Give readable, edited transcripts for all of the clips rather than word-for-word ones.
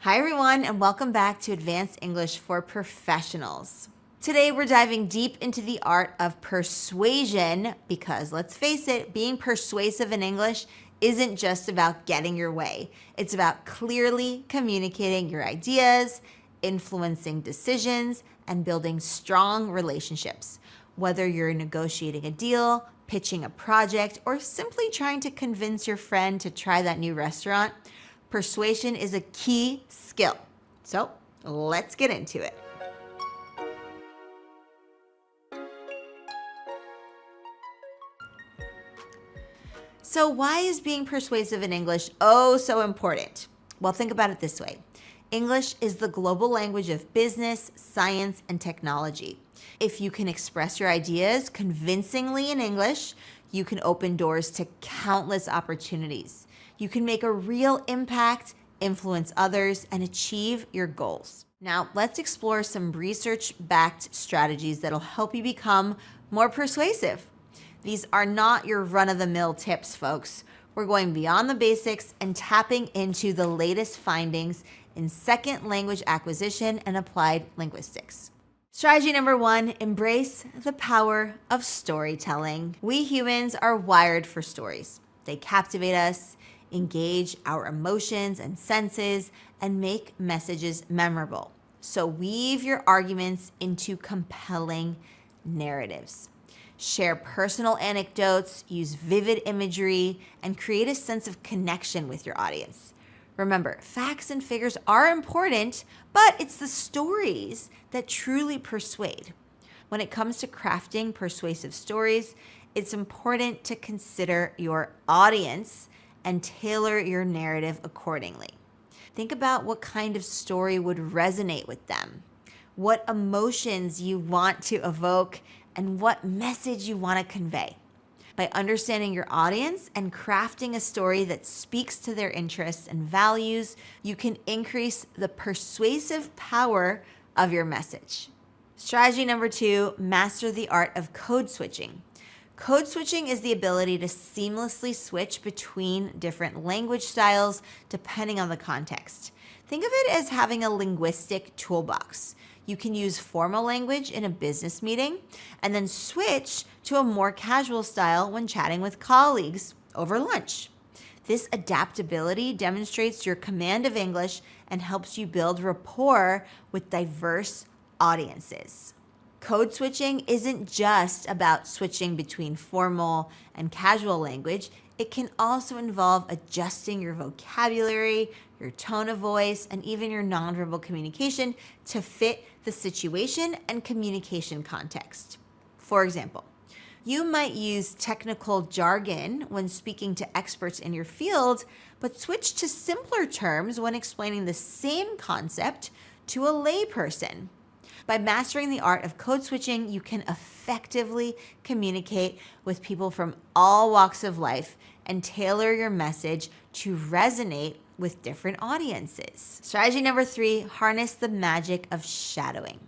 Hi everyone, and welcome back to Advanced English for Professionals. Today we're diving deep into the art of persuasion because, let's face it, being persuasive in English isn't just about getting your way. It's about clearly communicating your ideas, influencing decisions, and building strong relationships. Whether you're negotiating a deal, pitching a project, or simply trying to convince your friend to try that new restaurant, persuasion is a key skill. So let's get into it. So why is being persuasive in English so important? Well, think about it this way. English is the global language of business, science, and technology. If you can express your ideas convincingly in English, you can open doors to countless opportunities. You can make a real impact, influence others, and achieve your goals. Now, let's explore some research-backed strategies that'll help you become more persuasive. These are not your run-of-the-mill tips, folks. We're going beyond the basics and tapping into the latest findings in second language acquisition and applied linguistics. Strategy number 1, embrace the power of storytelling. We humans are wired for stories. They captivate us, engage our emotions and senses, and make messages memorable. So weave your arguments into compelling narratives. Share personal anecdotes, use vivid imagery, and create a sense of connection with your audience. Remember, facts and figures are important, but it's the stories that truly persuade. When it comes to crafting persuasive stories, it's important to consider your audience and tailor your narrative accordingly. Think about what kind of story would resonate with them, what emotions you want to evoke, and what message you want to convey. By understanding your audience and crafting a story that speaks to their interests and values, you can increase the persuasive power of your message. Strategy number 2, master the art of code switching. Code switching is the ability to seamlessly switch between different language styles depending on the context. Think of it as having a linguistic toolbox. You can use formal language in a business meeting and then switch to a more casual style when chatting with colleagues over lunch. This adaptability demonstrates your command of English and helps you build rapport with diverse audiences. Code switching isn't just about switching between formal and casual language. It can also involve adjusting your vocabulary, your tone of voice, and even your nonverbal communication to fit the situation and communication context. For example, you might use technical jargon when speaking to experts in your field, but switch to simpler terms when explaining the same concept to a layperson. By mastering the art of code switching, you can effectively communicate with people from all walks of life and tailor your message to resonate with different audiences. Strategy number 3, harness the magic of shadowing.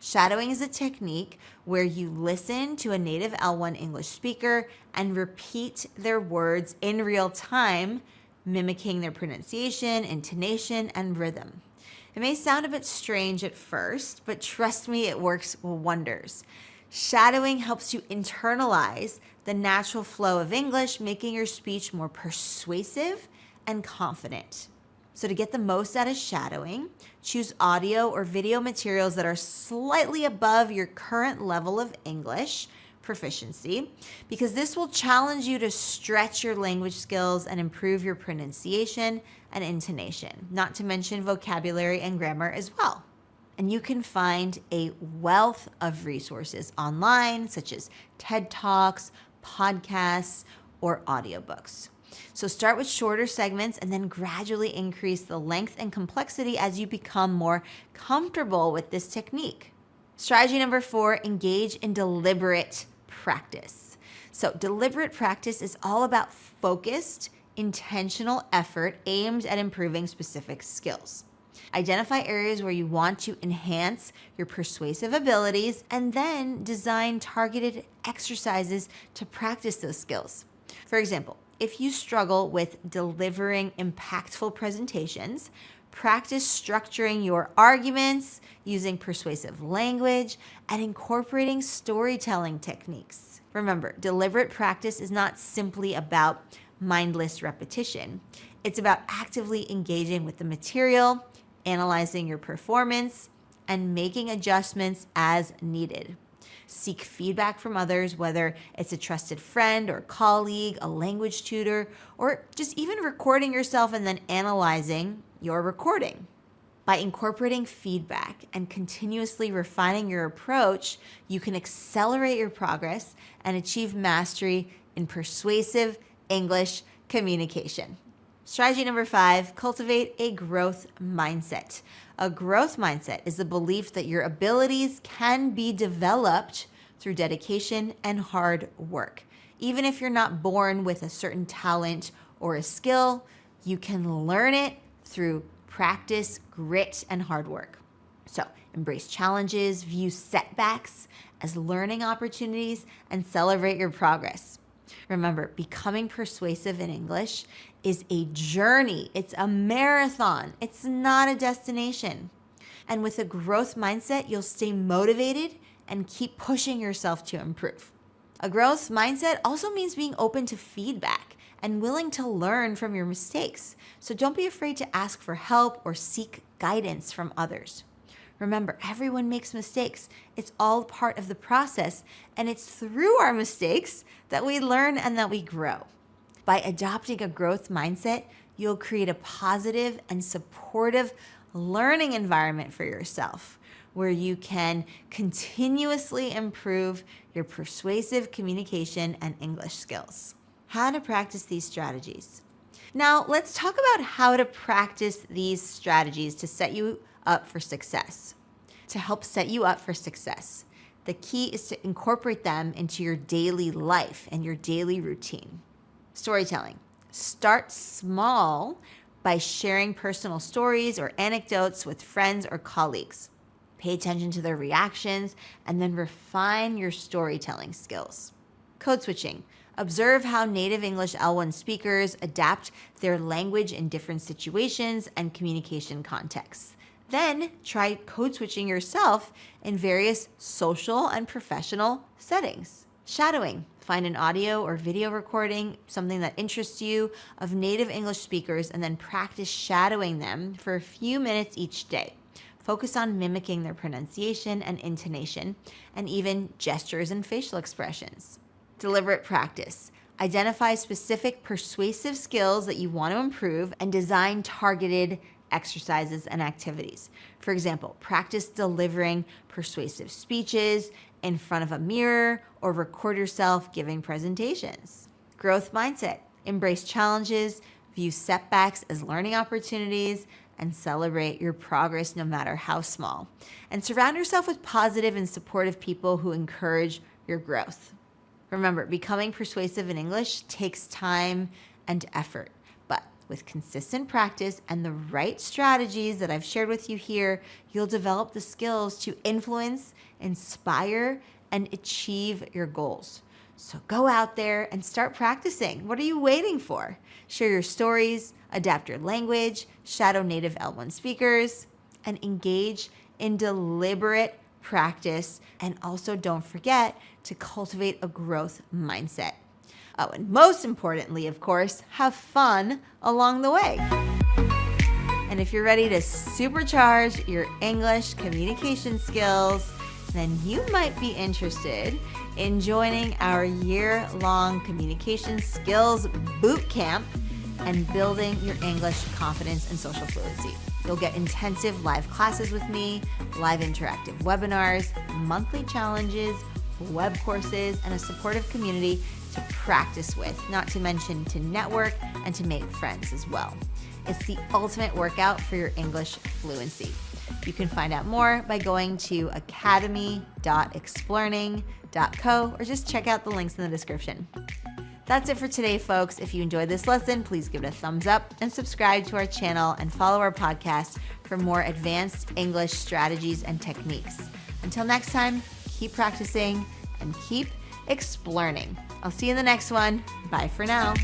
Shadowing is a technique where you listen to a native L1 English speaker and repeat their words in real time, mimicking their pronunciation, intonation, and rhythm. It may sound a bit strange at first, but trust me, it works wonders. Shadowing helps you internalize the natural flow of English, making your speech more persuasive and confident. So to get the most out of shadowing, choose audio or video materials that are slightly above your current level of English proficiency, because this will challenge you to stretch your language skills and improve your pronunciation and intonation, not to mention vocabulary and grammar as well. And you can find a wealth of resources online, such as TED Talks, podcasts, or audiobooks. So start with shorter segments and then gradually increase the length and complexity as you become more comfortable with this technique. Strategy number 4, engage in deliberate practice. So deliberate practice is all about focused, intentional effort aimed at improving specific skills. Identify areas where you want to enhance your persuasive abilities and then design targeted exercises to practice those skills. For example, if you struggle with delivering impactful presentations, Practice structuring your arguments, using persuasive language, and incorporating storytelling techniques. Remember, deliberate practice is not simply about mindless repetition. It's about actively engaging with the material, analyzing your performance, and making adjustments as needed. Seek feedback from others, whether it's a trusted friend or colleague, a language tutor, or just even recording yourself and then analyzing your recording. By incorporating feedback and continuously refining your approach, you can accelerate your progress and achieve mastery in persuasive English communication. Strategy number 5, cultivate a growth mindset. A growth mindset is the belief that your abilities can be developed through dedication and hard work. Even if you're not born with a certain talent or a skill, you can learn it through practice, grit, and hard work. So embrace challenges, view setbacks as learning opportunities, and celebrate your progress. Remember, becoming persuasive in English is a journey. It's a marathon. It's not a destination. And with a growth mindset, you'll stay motivated and keep pushing yourself to improve. A growth mindset also means being open to feedback and willing to learn from your mistakes. So don't be afraid to ask for help or seek guidance from others. Remember, everyone makes mistakes. It's all part of the process, and it's through our mistakes that we learn and that we grow. By adopting a growth mindset, you'll create a positive and supportive learning environment for yourself, where you can continuously improve your persuasive communication and English skills. How to practice these strategies. Now, let's talk about how to practice these strategies to set you up for success. To help set you up for success, the key is to incorporate them into your daily life and your daily routine. Storytelling. Start small by sharing personal stories or anecdotes with friends or colleagues. Pay attention to their reactions and then refine your storytelling skills. Code switching. Observe how native English L1 speakers adapt their language in different situations and communication contexts. Then try code switching yourself in various social and professional settings. Shadowing. Find an audio or video recording, something that interests you, of native English speakers, and then practice shadowing them for a few minutes each day. Focus on mimicking their pronunciation and intonation, and even gestures and facial expressions. Deliberate practice. Identify specific persuasive skills that you want to improve and design targeted exercises and activities. For example, practice delivering persuasive speeches in front of a mirror or record yourself giving presentations. Growth mindset. Embrace challenges, view setbacks as learning opportunities, and celebrate your progress no matter how small. And surround yourself with positive and supportive people who encourage your growth. Remember, becoming persuasive in English takes time and effort, but with consistent practice and the right strategies that I've shared with you here, you'll develop the skills to influence, inspire, and achieve your goals. So go out there and start practicing. What are you waiting for? Share your stories, adapt your language, shadow native L1 speakers, and engage in deliberate practice. And also don't forget to cultivate a growth mindset. Oh, and most importantly, of course, have fun along the way. And if you're ready to supercharge your English communication skills, then you might be interested in joining our year-long communication skills boot camp and building your English confidence and social fluency. You'll get intensive live classes with me, live interactive webinars, monthly challenges, web courses, and a supportive community to practice with, not to mention to network and to make friends as well. It's the ultimate workout for your English fluency. You can find out more by going to academy.explearning.co or just check out the links in the description. That's it for today, folks. If you enjoyed this lesson, please give it a thumbs up and subscribe to our channel and follow our podcast for more advanced English strategies and techniques. Until next time, keep practicing and keep explearning. I'll see you in the next one. Bye for now.